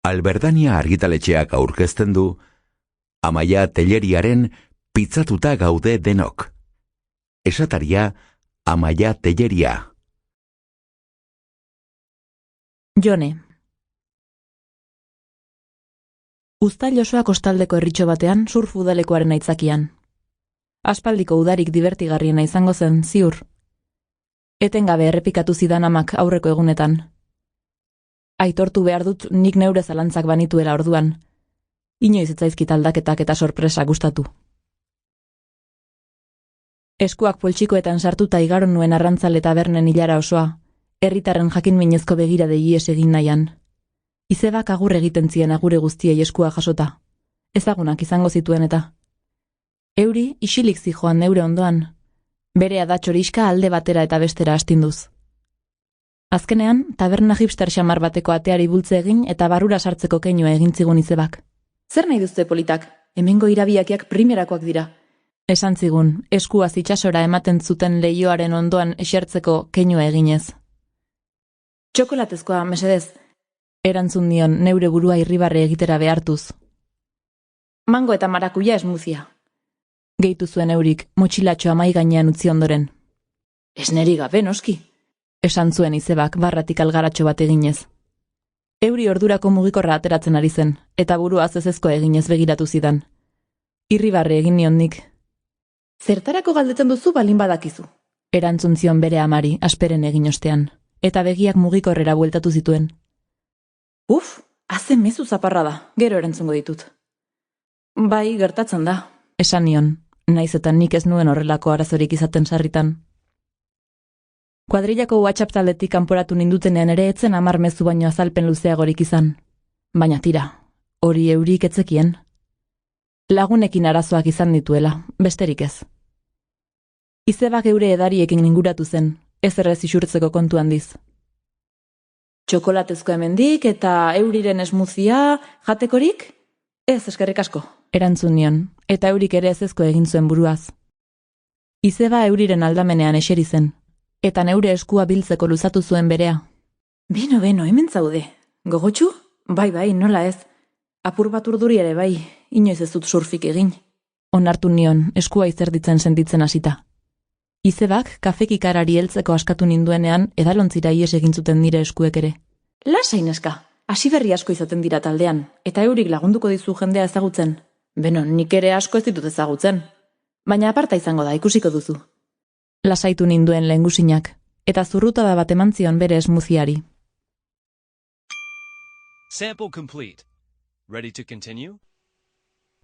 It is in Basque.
Alberdania argitaletxeak aurkezten du Amaia Telleriaren Pitzatuta gaude denok. Esataria Amaia Telleria. Jone. Uztail osoa kostaldeko herritxo batean surf udalekoaren aitzakian. Aspaldiko udarik divertigarriena izango zen, ziur. Etengabe errepikatu zidan amak aurreko egunetan. Aitortu behar dut nik neure zalantzak banituela orduan. Inoiz etzaizkit aldaketak eta sorpresa gustatu. Eskuak poltsikoetan sartuta igaro nuen arrantzale tabernen hilara osoa, herritarren jakin minezko begirade ies egin nahian. Izebak agur egiten zien agure guztiei eskua jasota. Ezagunak izango zituen eta. Euri isilik zijoan neure ondoan, bere adatxoriska alde batera eta bestera astinduz. Azkenean, taberna hipster xamar bateko ateari bultze egin eta barrura sartzeko keinua egin zigun Izebak. Zer nahi duzte politak? Hemengo irabiakiak primerakoak dira. Esan zigun, eskuaz itsasora ematen zuten leioaren ondoan esertzeko keinua eginez. Txokolatezkoa, mesedez, erantzun nion neure burua irribarre egitera behartuz. Mango eta marakuia esmuzia. Gehitu zuen Eurik, motxilatxoa mai gainean utzi ondoren. Esneri gabe, noski, esan zuen Izebak barratik algaratxo bat eginez. Euri ordurako mugikorra ateratzen ari zen, eta buruaz ezezko eginez begiratu zidan. Irribarre egin nion nik. Zertarako galdetzen duzu balin badakizu? Erantzun zion bere amari, asperen egin ostean, eta begiak mugikorrera bueltatu zituen. Uf, haze mezu zaparra da, gero erantzungo ditut. Bai, gertatzen da, esan nion, naiz eta nik ez nuen horrelako arazorik izaten sarritan. Kuadrillako WhatsApp taldetik kanporatu nindutenean ere etzen 10 mezu baino azalpen luzeagorik izan. Baina tira, hori Eurik etzekien. Lagunekin arazoak izan dituela, besterik ez. Izebak eure edariekin inguratu zen, ez errez isurtzeko kontu handiz. Txokolatezko hemendik eta Euriren esmuzia jatekorik? Ez, eskerrik asko, erantzun nion, eta Eurik ere ezezko egin zuen buruaz. Izeba Euriren aldamenean eseri zen, eta neure eskua biltzeko luzatu zuen berea. Beno, hemen zaude. Gogotxu? Bai, nola ez. Apur bat urduri ere bai, inoiz ez dut surfik egin. Onartu nion, eskua izerditzen sentitzen hasita. Izebak kafekikarari heltzeko askatu ninduenean edalontzira ies egin zuten nire eskuek ere. Lasai neska, hasi berri asko izaten dira taldean, eta Eurik lagunduko dizu jendea ezagutzen. Beno, nik ere asko ez ditut ezagutzen. Baina aparta izango da, ikusiko duzu. Lasaitu ninduen lehengusinak, eta zurrutada bat eman zion bere esmuziari. Sample complete. Ready to continue?